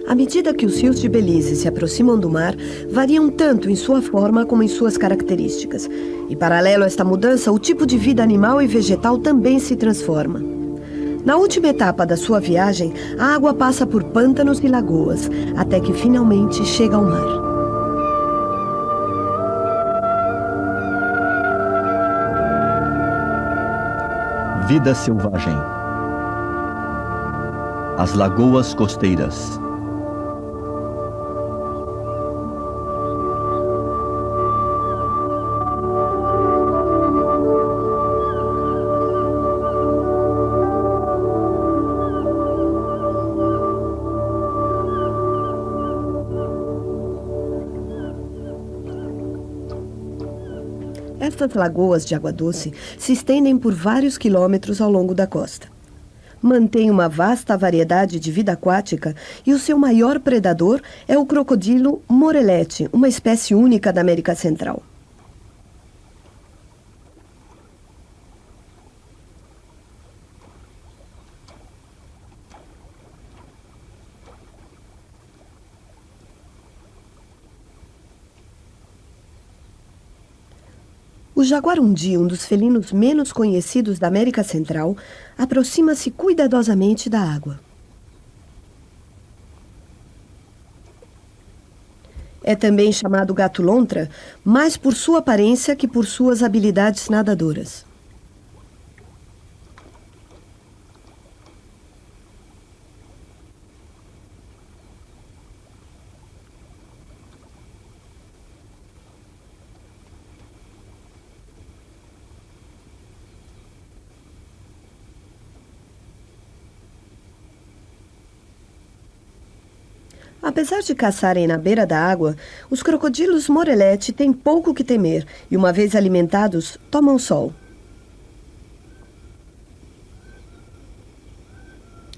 À medida que os rios de Belize se aproximam do mar, variam tanto em sua forma como em suas características. E, paralelo a esta mudança, o tipo de vida animal e vegetal também se transforma. Na última etapa da sua viagem, a água passa por pântanos e lagoas, até que finalmente chega ao mar. Vida selvagem. As lagoas costeiras. Estas lagoas de água doce se estendem por vários quilômetros ao longo da costa. Mantém uma vasta variedade de vida aquática e o seu maior predador é o crocodilo morelete, uma espécie única da América Central. O jaguarundi, um dos felinos menos conhecidos da América Central, aproxima-se cuidadosamente da água. É também chamado gato-lontra, mais por sua aparência que por suas habilidades nadadoras. Apesar de caçarem na beira da água, os crocodilos morelete têm pouco que temer e, uma vez alimentados, tomam sol.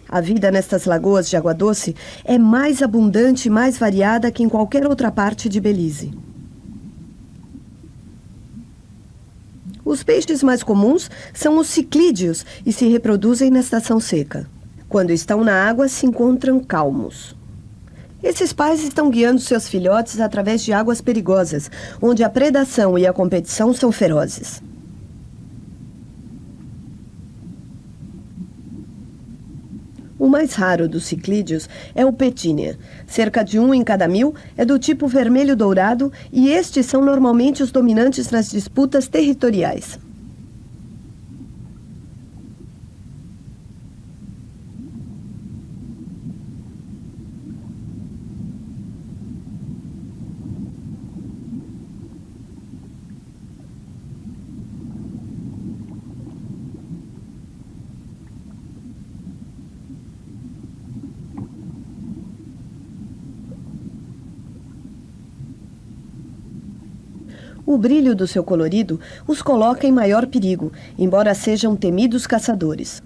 A vida nestas lagoas de água doce é mais abundante e mais variada que em qualquer outra parte de Belize. Os peixes mais comuns são os ciclídeos e se reproduzem na estação seca. Quando estão na água, se encontram calmos. Esses pais estão guiando seus filhotes através de águas perigosas, onde a predação e a competição são ferozes. O mais raro dos ciclídeos é o petínia. Cerca de 1 em cada 1000 é do tipo vermelho dourado e estes são normalmente os dominantes nas disputas territoriais. O brilho do seu colorido os coloca em maior perigo, embora sejam temidos caçadores.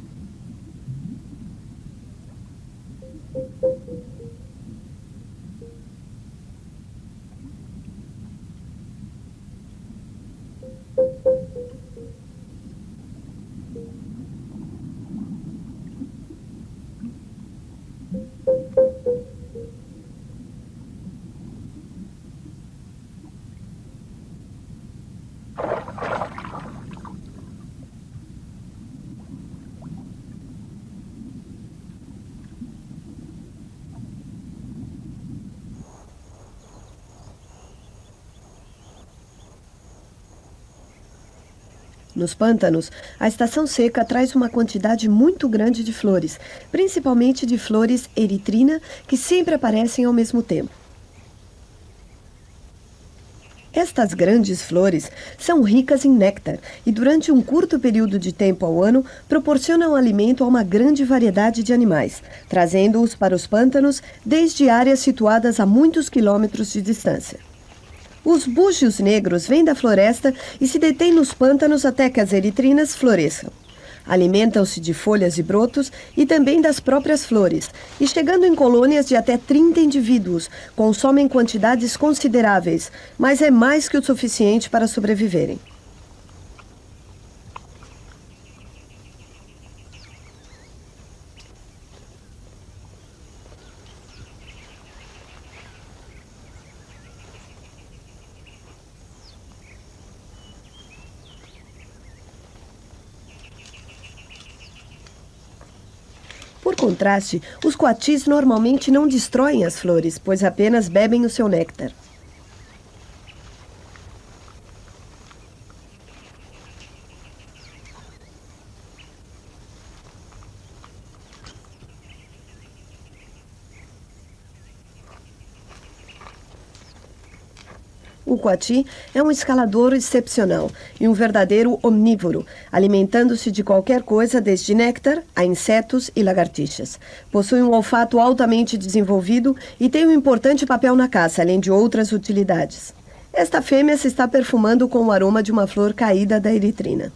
Nos pântanos, a estação seca traz uma quantidade muito grande de flores, principalmente de flores eritrina, que sempre aparecem ao mesmo tempo. Estas grandes flores são ricas em néctar e, durante um curto período de tempo ao ano, proporcionam alimento a uma grande variedade de animais, trazendo-os para os pântanos desde áreas situadas a muitos quilômetros de distância. Os búzios negros vêm da floresta e se detêm nos pântanos até que as eritrinas floresçam. Alimentam-se de folhas e brotos e também das próprias flores, e chegando em colônias de até 30 indivíduos, consomem quantidades consideráveis, mas é mais que o suficiente para sobreviverem. Por contraste, os coatis normalmente não destroem as flores, pois apenas bebem o seu néctar. O coati é um escalador excepcional e um verdadeiro omnívoro, alimentando-se de qualquer coisa desde néctar a insetos e lagartixas. Possui um olfato altamente desenvolvido e tem um importante papel na caça, além de outras utilidades. Esta fêmea se está perfumando com o aroma de uma flor caída da eritrina.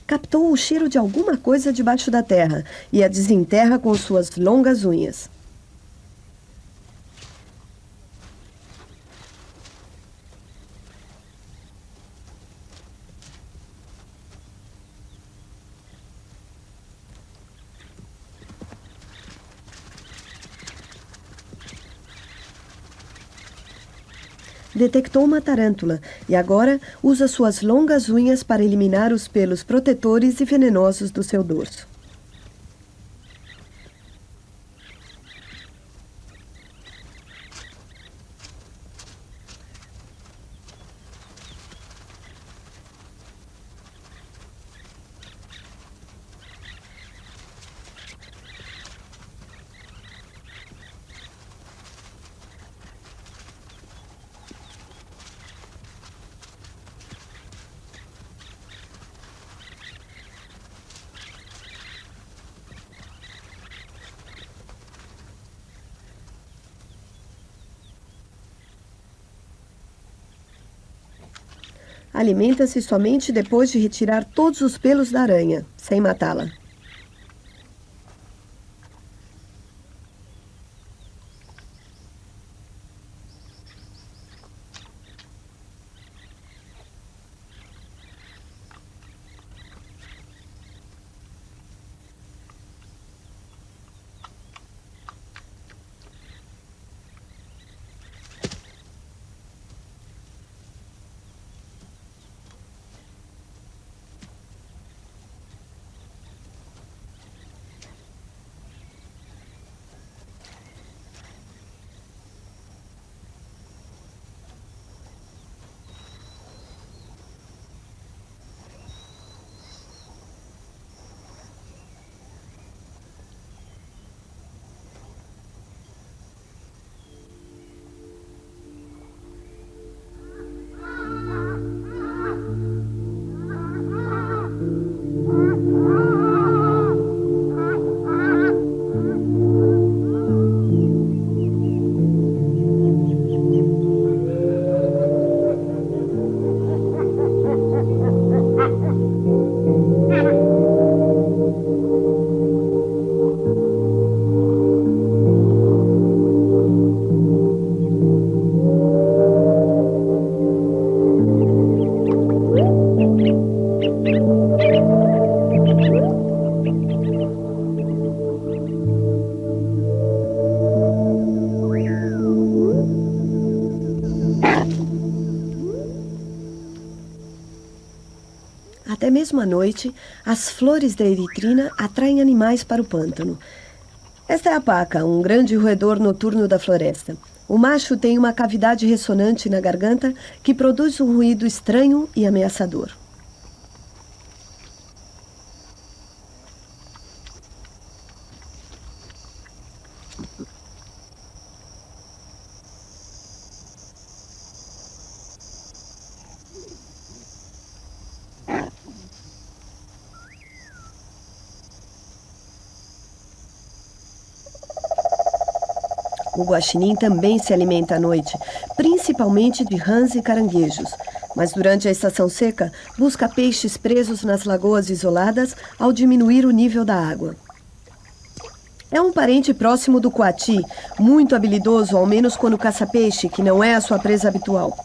Captou o cheiro de alguma coisa debaixo da terra e a desenterra com suas longas unhas. Detectou uma tarântula e agora usa suas longas unhas para eliminar os pelos protetores e venenosos do seu dorso. Alimenta-se somente depois de retirar todos os pelos da aranha, sem matá-la. Até mesmo à noite, as flores da eritrina atraem animais para o pântano. Esta é a paca, um grande roedor noturno da floresta. O macho tem uma cavidade ressonante na garganta que produz um ruído estranho e ameaçador. O guaxinim também se alimenta à noite, principalmente de rãs e caranguejos. Mas durante a estação seca, busca peixes presos nas lagoas isoladas ao diminuir o nível da água. É um parente próximo do coati, muito habilidoso, ao menos quando caça peixe, que não é a sua presa habitual.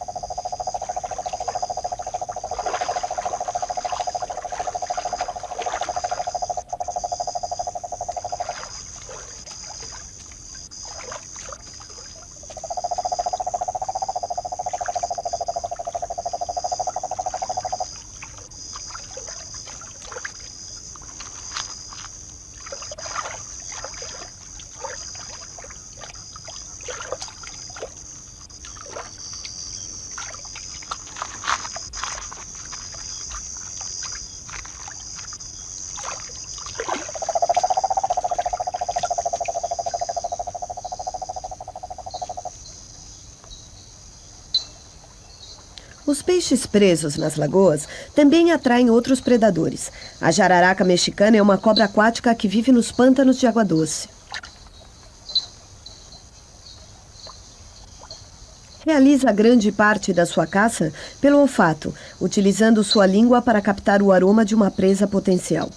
Os peixes presos nas lagoas também atraem outros predadores. A jararaca mexicana é uma cobra aquática que vive nos pântanos de água doce. Realiza grande parte da sua caça pelo olfato, utilizando sua língua para captar o aroma de uma presa potencial.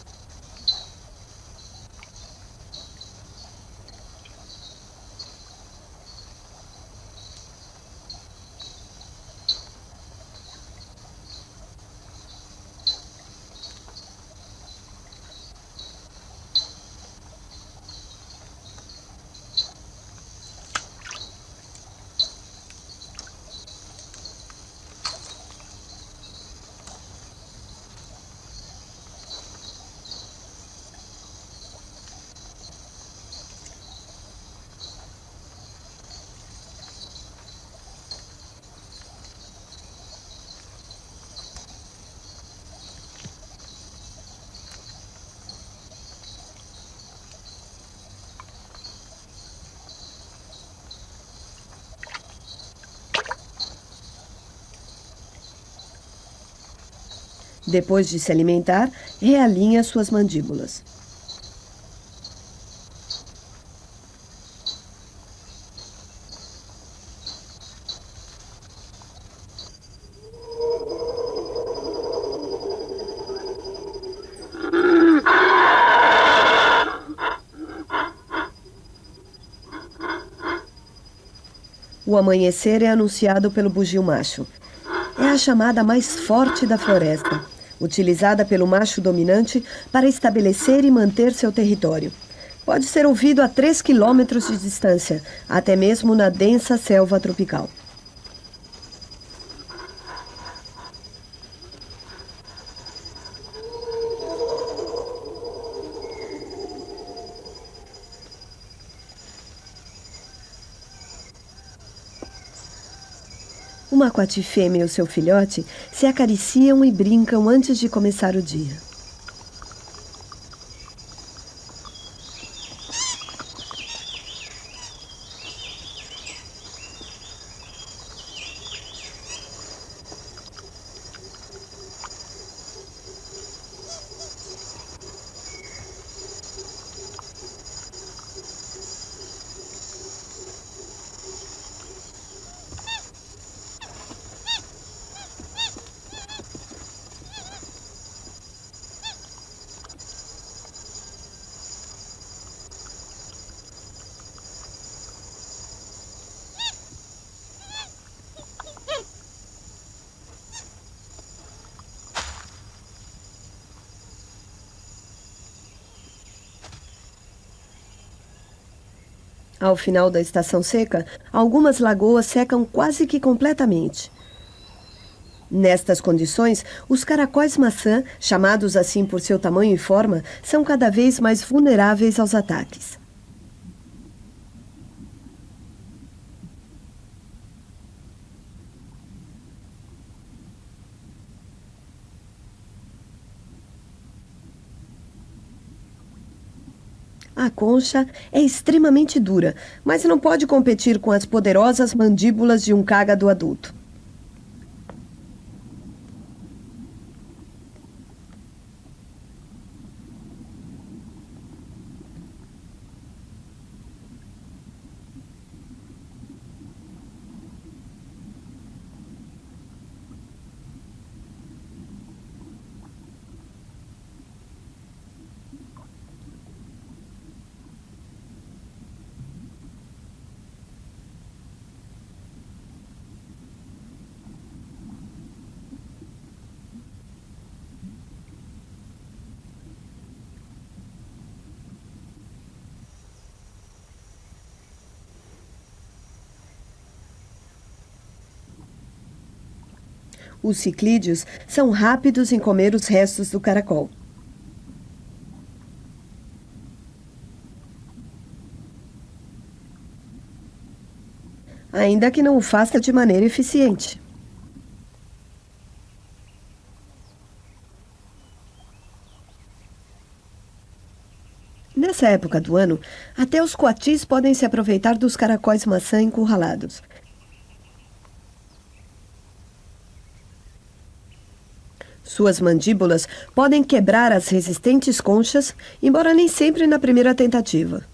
Depois de se alimentar, realinha suas mandíbulas. O amanhecer é anunciado pelo bugio macho. É a chamada mais forte da floresta, utilizada pelo macho dominante para estabelecer e manter seu território. Pode ser ouvido a 3 quilômetros de distância, até mesmo na densa selva tropical. Uma coati fêmea e o seu filhote se acariciam e brincam antes de começar o dia. Ao final da estação seca, algumas lagoas secam quase que completamente. Nestas condições, os caracóis maçã, chamados assim por seu tamanho e forma, são cada vez mais vulneráveis aos ataques. A concha é extremamente dura, mas não pode competir com as poderosas mandíbulas de um cágado adulto. Os ciclídeos são rápidos em comer os restos do caracol. Ainda que não o faça de maneira eficiente. Nessa época do ano, até os coatis podem se aproveitar dos caracóis maçã encurralados. Suas mandíbulas podem quebrar as resistentes conchas, embora nem sempre na primeira tentativa.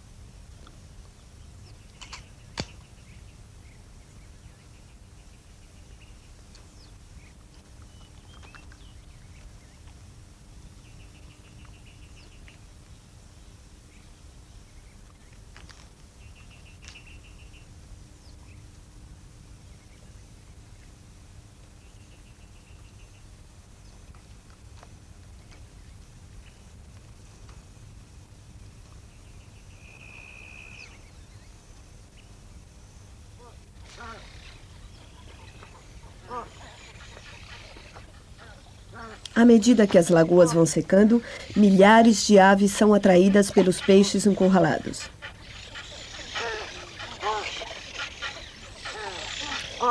À medida que as lagoas vão secando, milhares de aves são atraídas pelos peixes encurralados.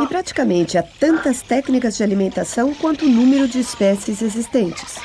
E praticamente há tantas técnicas de alimentação quanto o número de espécies existentes.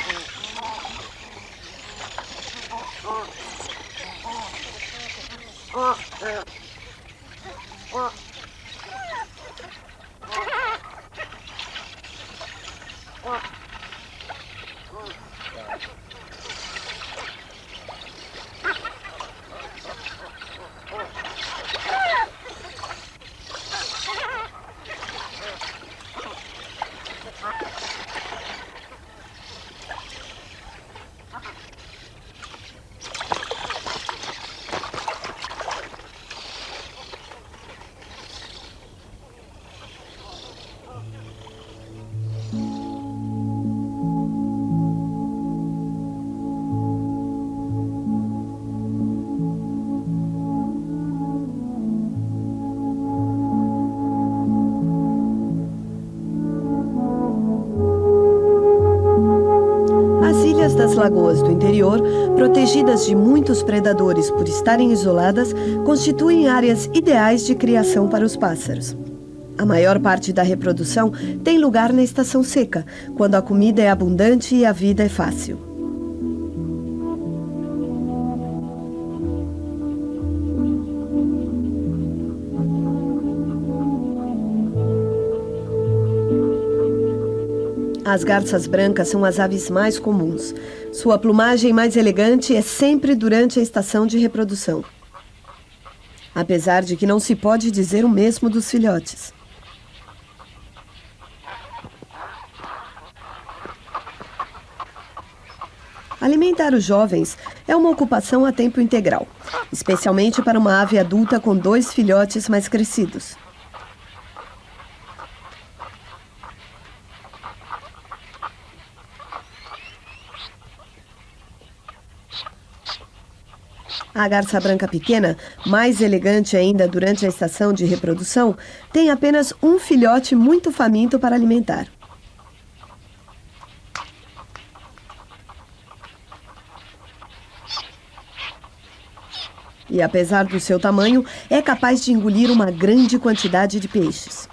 Das lagoas do interior, protegidas de muitos predadores por estarem isoladas, constituem áreas ideais de criação para os pássaros. A maior parte da reprodução tem lugar na estação seca, quando a comida é abundante e a vida é fácil. As garças brancas são as aves mais comuns. Sua plumagem mais elegante é sempre durante a estação de reprodução. Apesar de que não se pode dizer o mesmo dos filhotes. Alimentar os jovens é uma ocupação a tempo integral, especialmente para uma ave adulta com 2 filhotes mais crescidos. A garça branca pequena, mais elegante ainda durante a estação de reprodução, tem apenas um filhote muito faminto para alimentar. E apesar do seu tamanho, é capaz de engolir uma grande quantidade de peixes.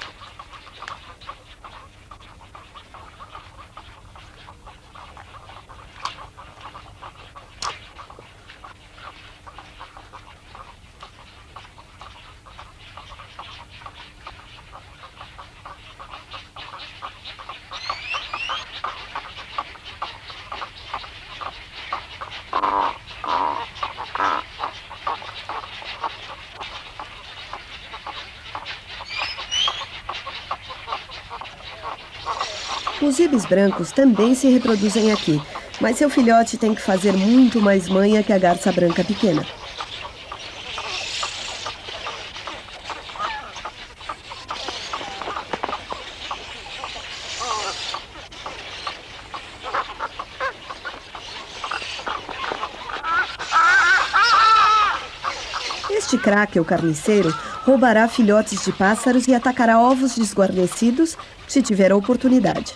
Os ibis brancos também se reproduzem aqui, mas seu filhote tem que fazer muito mais manha que a garça branca pequena. Este craque, o carniceiro, roubará filhotes de pássaros e atacará ovos desguarnecidos se tiver a oportunidade.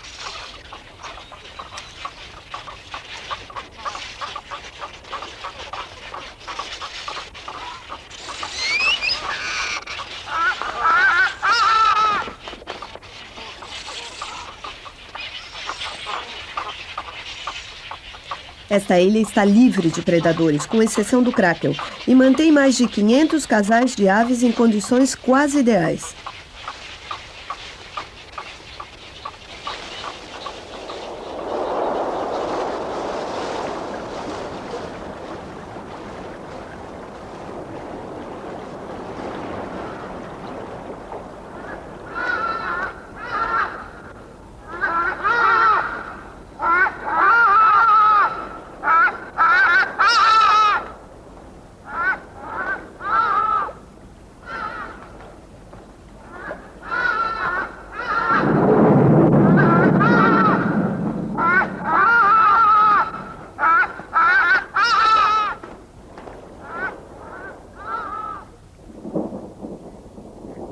Esta ilha está livre de predadores, com exceção do crakel, e mantém mais de 500 casais de aves em condições quase ideais.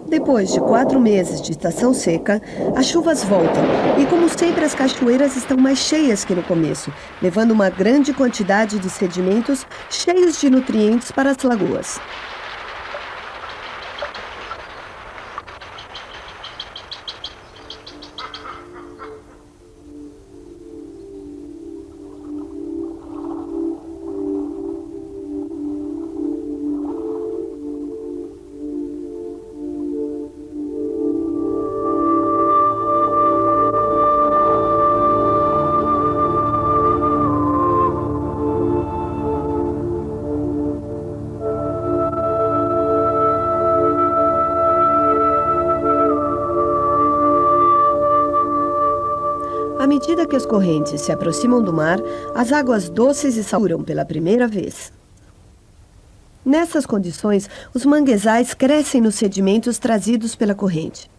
Depois de 4 meses de estação seca, as chuvas voltam e, como sempre, as cachoeiras estão mais cheias que no começo, levando uma grande quantidade de sedimentos cheios de nutrientes para as lagoas. À medida que as correntes se aproximam do mar, as águas doces e salobram pela primeira vez. Nessas condições, os manguezais crescem nos sedimentos trazidos pela corrente.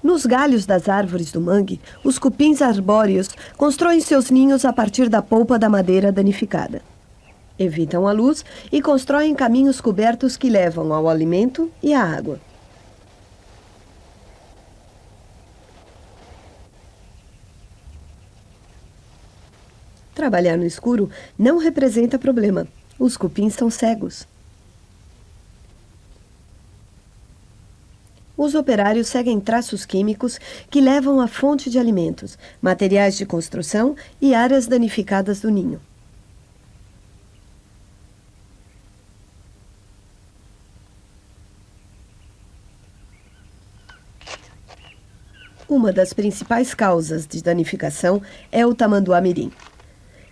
Nos galhos das árvores do mangue, os cupins arbóreos constroem seus ninhos a partir da polpa da madeira danificada. Evitam a luz e constroem caminhos cobertos que levam ao alimento e à água. Trabalhar no escuro não representa problema. Os cupins são cegos. Os operários seguem traços químicos que levam à fonte de alimentos, materiais de construção e áreas danificadas do ninho. Uma das principais causas de danificação é o tamanduá-mirim.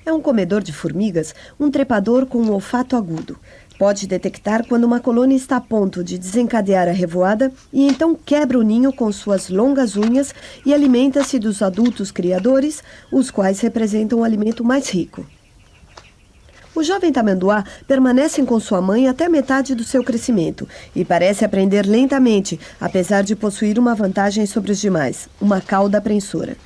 É um comedor de formigas, um trepador com um olfato agudo. Pode detectar quando uma colônia está a ponto de desencadear a revoada e então quebra o ninho com suas longas unhas e alimenta-se dos adultos criadores, os quais representam o alimento mais rico. O jovem tamanduá permanece com sua mãe até metade do seu crescimento e parece aprender lentamente, apesar de possuir uma vantagem sobre os demais, uma cauda prensora.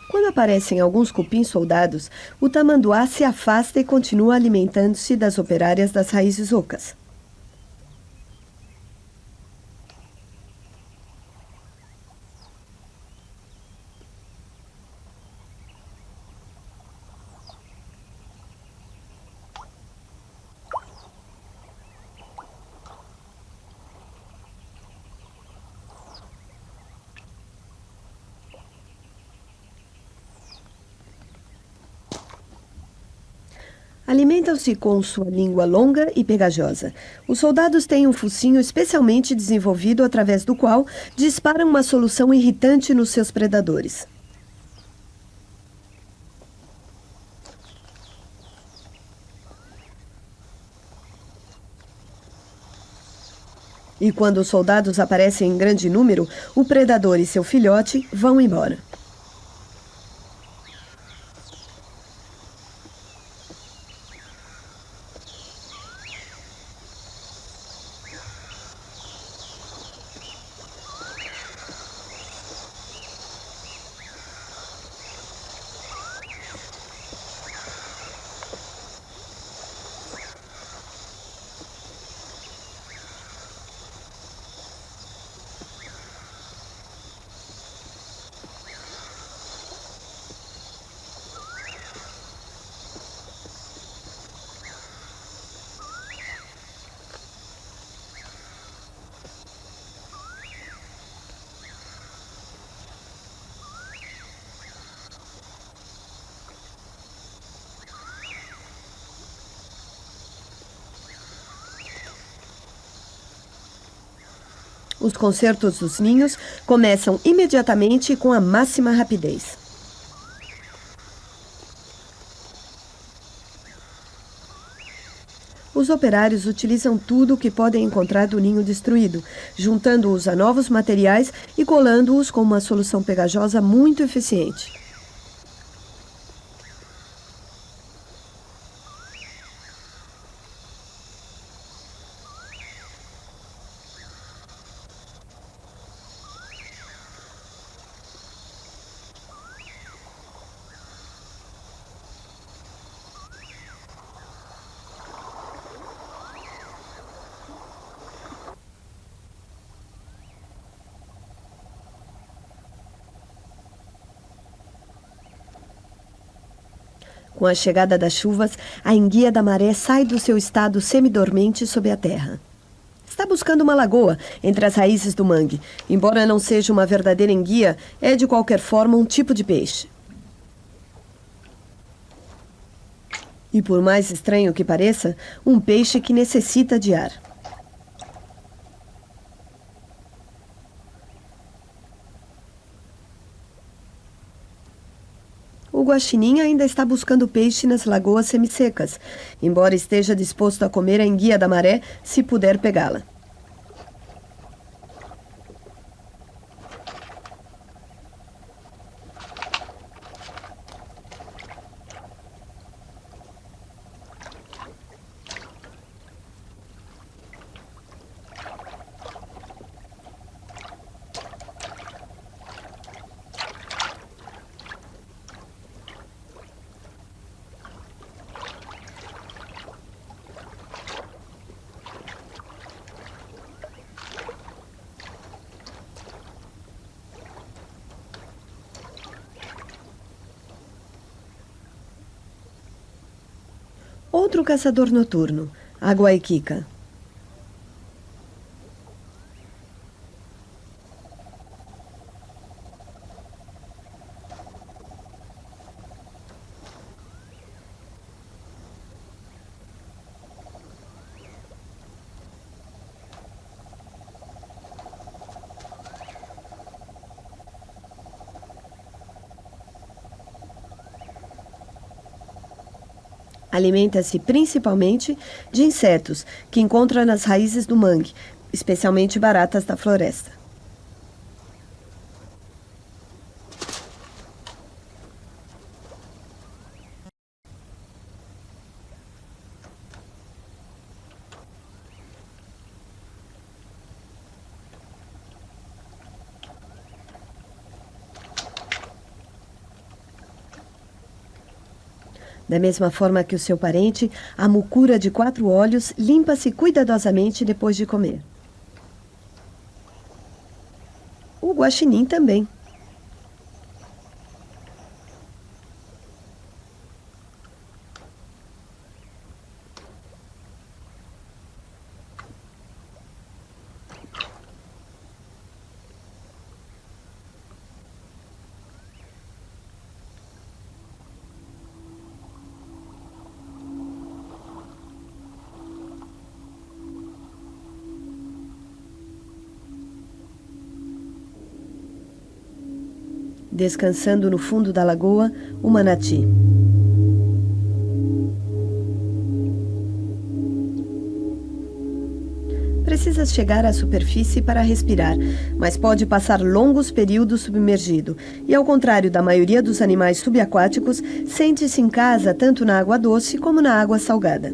Quando aparecem alguns cupins soldados, o tamanduá se afasta e continua alimentando-se das operárias das raízes ocas. Alimentam-se com sua língua longa e pegajosa. Os soldados têm um focinho especialmente desenvolvido através do qual disparam uma solução irritante nos seus predadores. E quando os soldados aparecem em grande número, o predador e seu filhote vão embora. Os concertos dos ninhos começam imediatamente com a máxima rapidez. Os operários utilizam tudo o que podem encontrar do ninho destruído, juntando-os a novos materiais e colando-os com uma solução pegajosa muito eficiente. Com a chegada das chuvas, a enguia da maré sai do seu estado semidormente sob a terra. Está buscando uma lagoa entre as raízes do mangue. Embora não seja uma verdadeira enguia, é de qualquer forma um tipo de peixe. E por mais estranho que pareça, um peixe que necessita de ar. O guaxinim ainda está buscando peixe nas lagoas semissecas, embora esteja disposto a comer a enguia da maré se puder pegá-la. Outro caçador noturno, a guaiquica. Alimenta-se principalmente de insetos que encontra nas raízes do mangue, especialmente baratas da floresta. Da mesma forma que o seu parente, a mucura de 4 olhos limpa-se cuidadosamente depois de comer. O guaxinim também. Descansando no fundo da lagoa, o manati. Precisa chegar à superfície para respirar, mas pode passar longos períodos submergido. E ao contrário da maioria dos animais subaquáticos, sente-se em casa tanto na água doce como na água salgada.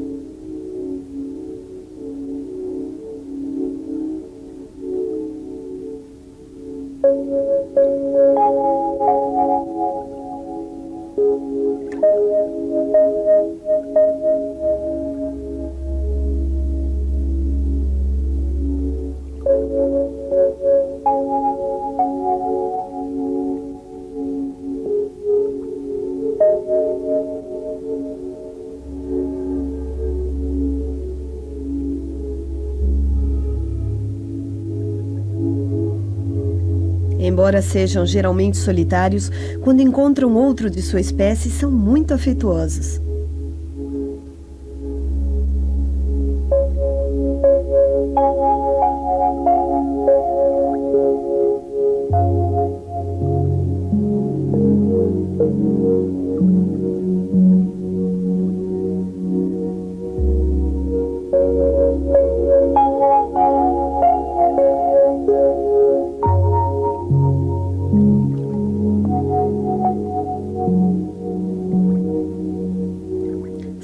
Embora sejam geralmente solitários, quando encontram outro de sua espécie, são muito afetuosos.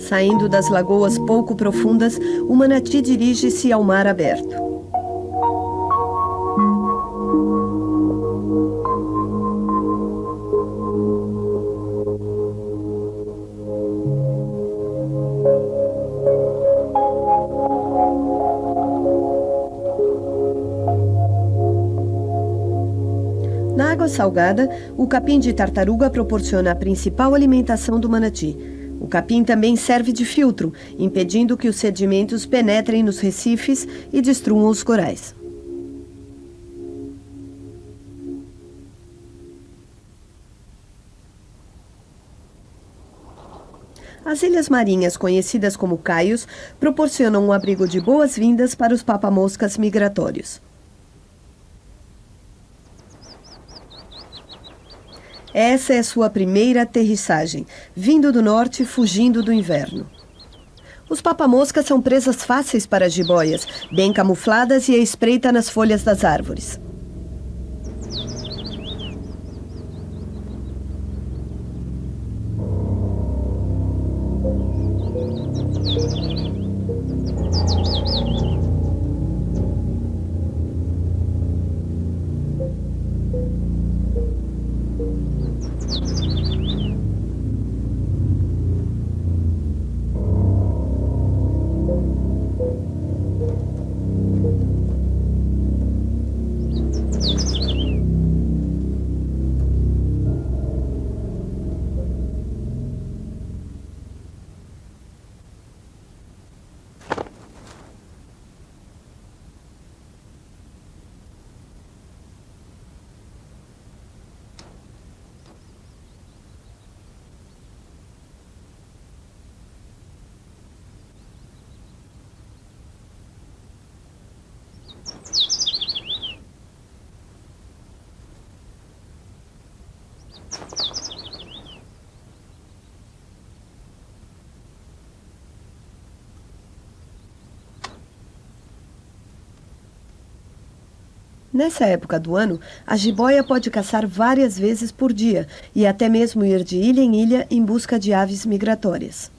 Saindo das lagoas pouco profundas, o manati dirige-se ao mar aberto. Na água salgada, o capim de tartaruga proporciona a principal alimentação do manati. O capim também serve de filtro, impedindo que os sedimentos penetrem nos recifes e destruam os corais. As ilhas marinhas, conhecidas como caios, proporcionam um abrigo de boas-vindas para os papamoscas migratórios. Essa é sua primeira aterrissagem, vindo do norte, fugindo do inverno. Os papamoscas são presas fáceis para as jiboias, bem camufladas e à espreita nas folhas das árvores. Nessa época do ano, a jiboia pode caçar várias vezes por dia e até mesmo ir de ilha em ilha em busca de aves migratórias.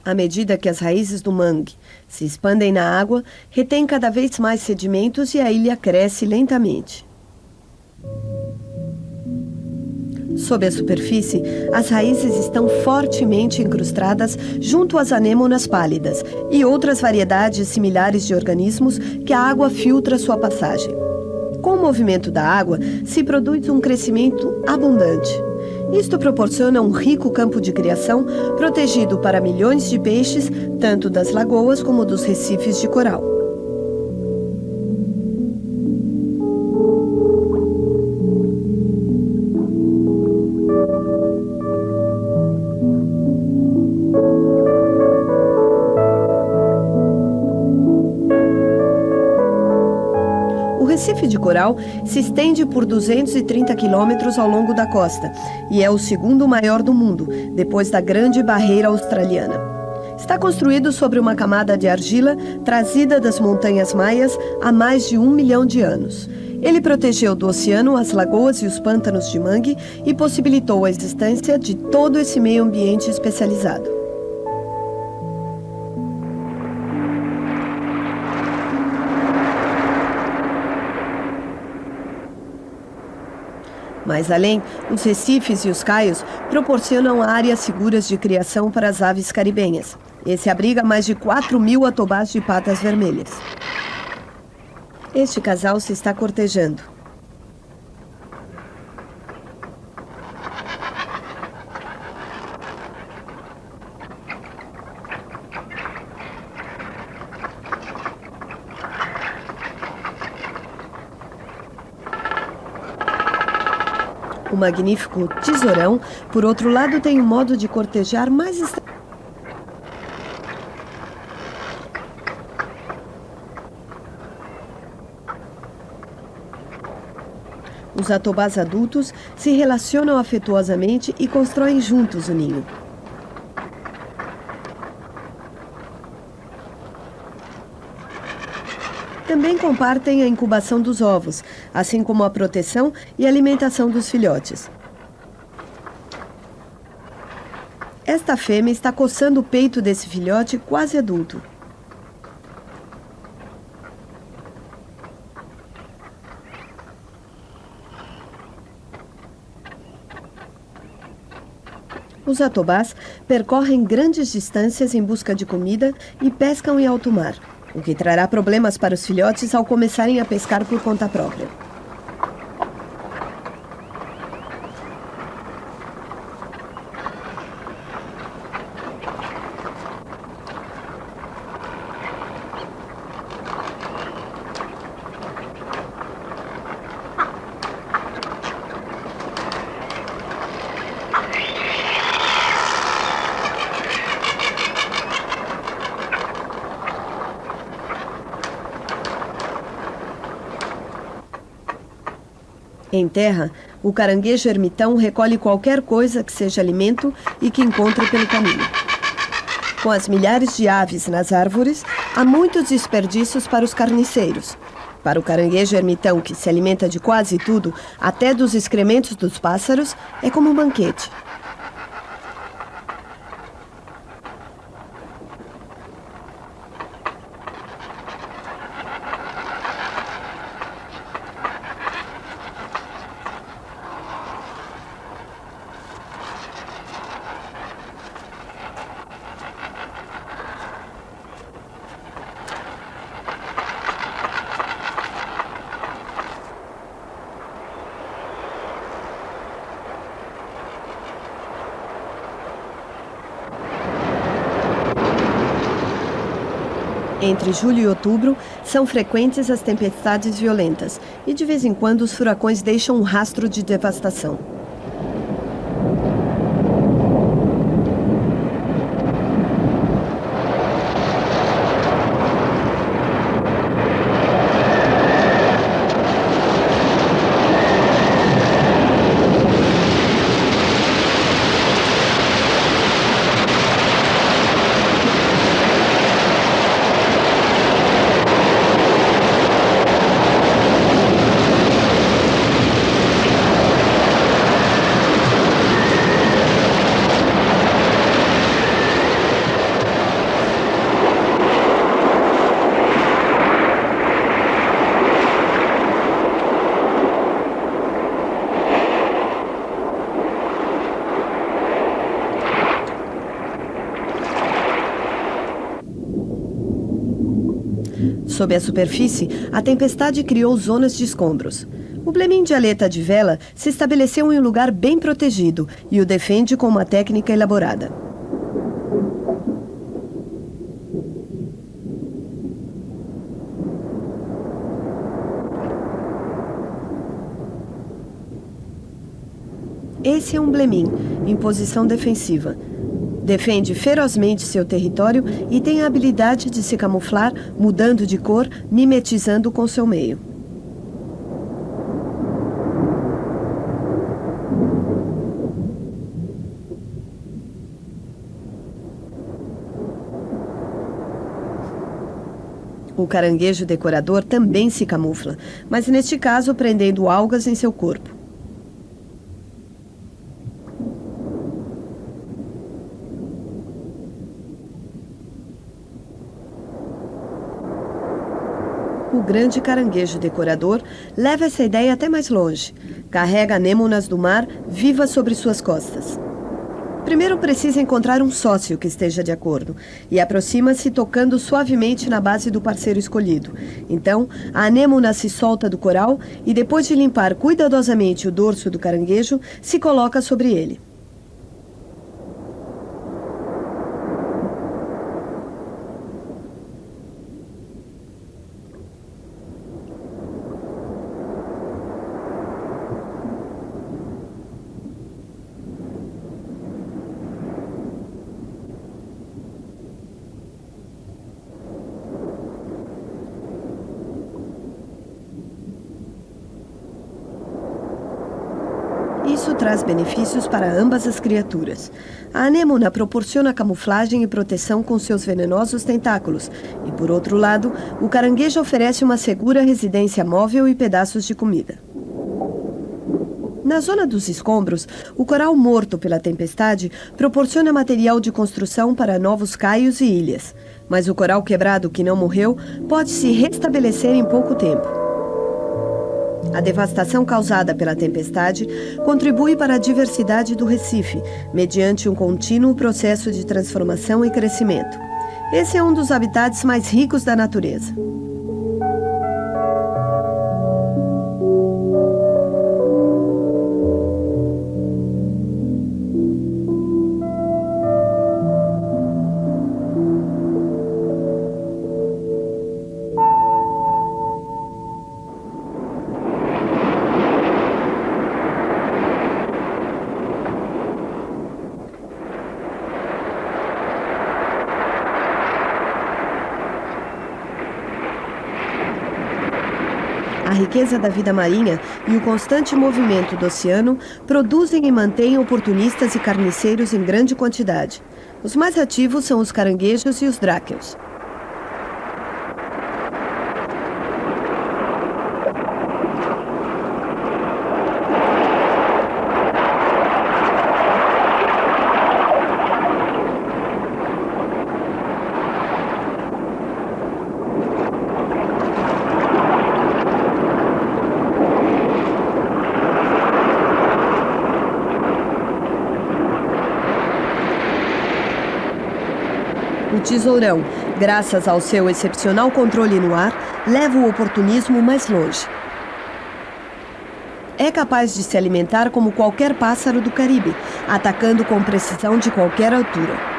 À medida que as raízes do mangue se expandem na água, retém cada vez mais sedimentos e a ilha cresce lentamente. Sob a superfície, as raízes estão fortemente incrustadas junto às anêmonas pálidas e outras variedades similares de organismos que a água filtra sua passagem. Com o movimento da água, se produz um crescimento abundante. Isto proporciona um rico campo de criação protegido para milhões de peixes, tanto das lagoas como dos recifes de coral. O Recife de Coral se estende por 230 quilômetros ao longo da costa e é o segundo maior do mundo, depois da Grande Barreira Australiana. Está construído sobre uma camada de argila trazida das montanhas maias há mais de 1 milhão de anos. Ele protegeu do oceano as lagoas e os pântanos de mangue e possibilitou a existência de todo esse meio ambiente especializado. Mais além, os recifes e os caios proporcionam áreas seguras de criação para as aves caribenhas. Esse abriga mais de 4.000 atobás de patas vermelhas. Este casal se está cortejando. O magnífico tesourão, por outro lado, tem um modo de cortejar mais Os atobás adultos se relacionam afetuosamente e constroem juntos o ninho. Também compartem a incubação dos ovos, assim como a proteção e alimentação dos filhotes. Esta fêmea está coçando o peito desse filhote quase adulto. Os atobás percorrem grandes distâncias em busca de comida e pescam em alto mar, o que trará problemas para os filhotes ao começarem a pescar por conta própria. Em terra, o caranguejo ermitão recolhe qualquer coisa que seja alimento e que encontre pelo caminho. Com as milhares de aves nas árvores, há muitos desperdícios para os carniceiros. Para o caranguejo ermitão, que se alimenta de quase tudo, até dos excrementos dos pássaros, é como um banquete. Entre julho e outubro, são frequentes as tempestades violentas e, de vez em quando, os furacões deixam um rastro de devastação. Sob a superfície, a tempestade criou zonas de escombros. O blemin de aleta de vela se estabeleceu em um lugar bem protegido e o defende com uma técnica elaborada. Esse é um blemin, em posição defensiva. Defende ferozmente seu território e tem a habilidade de se camuflar, mudando de cor, mimetizando com seu meio. O caranguejo decorador também se camufla, mas neste caso prendendo algas em seu corpo. O grande caranguejo decorador leva essa ideia até mais longe. Carrega anêmonas do mar vivas sobre suas costas. Primeiro precisa encontrar um sócio que esteja de acordo e aproxima-se tocando suavemente na base do parceiro escolhido. Então, a anêmona se solta do coral e, depois de limpar cuidadosamente o dorso do caranguejo, se coloca sobre ele. Isso traz benefícios para ambas as criaturas. A anêmona proporciona camuflagem e proteção com seus venenosos tentáculos. E, por outro lado, o caranguejo oferece uma segura residência móvel e pedaços de comida. Na zona dos escombros, o coral morto pela tempestade proporciona material de construção para novos caios e ilhas. Mas o coral quebrado que não morreu pode se restabelecer em pouco tempo. A devastação causada pela tempestade contribui para a diversidade do Recife, mediante um contínuo processo de transformação e crescimento. Esse é um dos habitats mais ricos da natureza. A riqueza da vida marinha e o constante movimento do oceano produzem e mantêm oportunistas e carniceiros em grande quantidade. Os mais ativos são os caranguejos e os dráqueos. O tesourão, graças ao seu excepcional controle no ar, leva o oportunismo mais longe. É capaz de se alimentar como qualquer pássaro do Caribe, atacando com precisão de qualquer altura.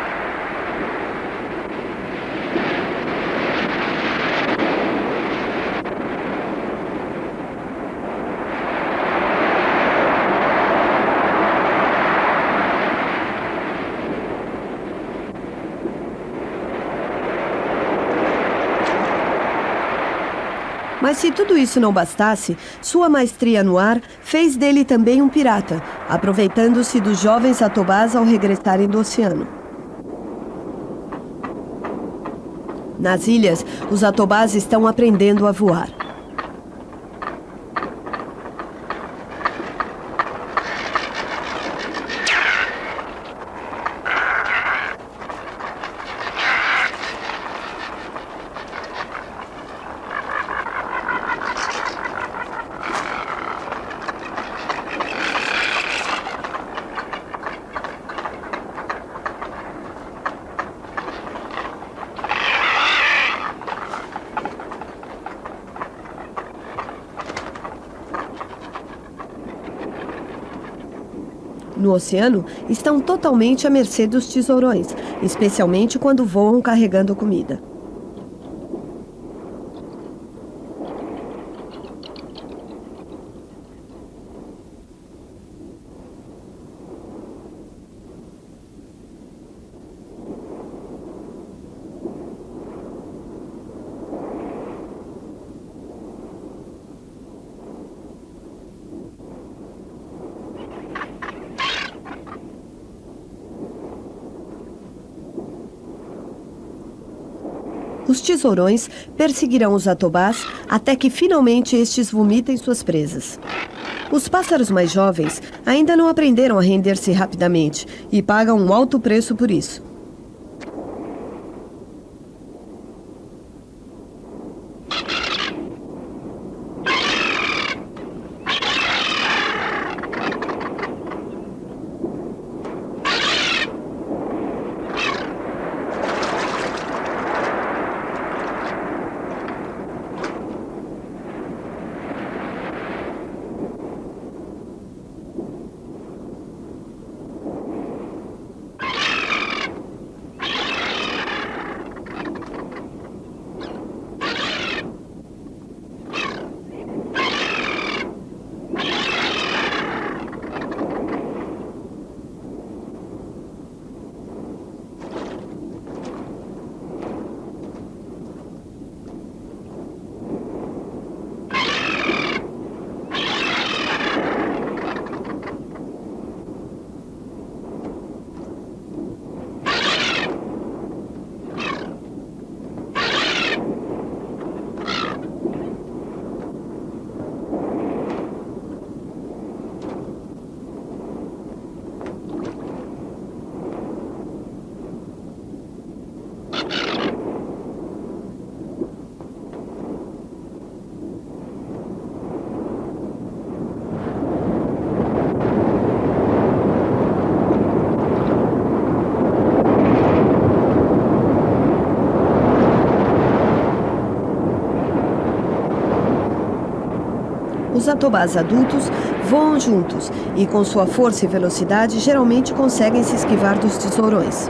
Mas se tudo isso não bastasse, sua maestria no ar fez dele também um pirata, aproveitando-se dos jovens atobás ao regressarem do oceano. Nas ilhas, os atobás estão aprendendo a voar. No oceano, estão totalmente à mercê dos tesourões, especialmente quando voam carregando comida. Os tesourões perseguirão os atobás até que finalmente estes vomitem suas presas. Os pássaros mais jovens ainda não aprenderam a render-se rapidamente e pagam um alto preço por isso. Os atobás adultos voam juntos e, com sua força e velocidade, geralmente conseguem se esquivar dos tesourões.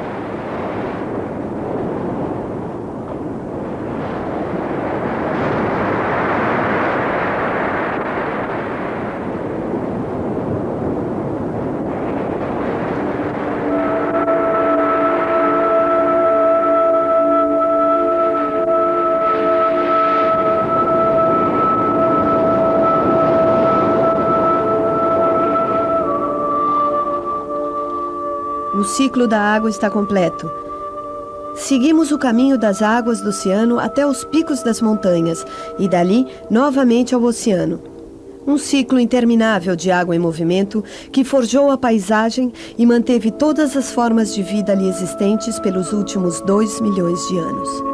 O ciclo da água está completo. Seguimos o caminho das águas do oceano até os picos das montanhas e dali novamente ao oceano. Um ciclo interminável de água em movimento que forjou a paisagem e manteve todas as formas de vida ali existentes pelos últimos 2 milhões de anos.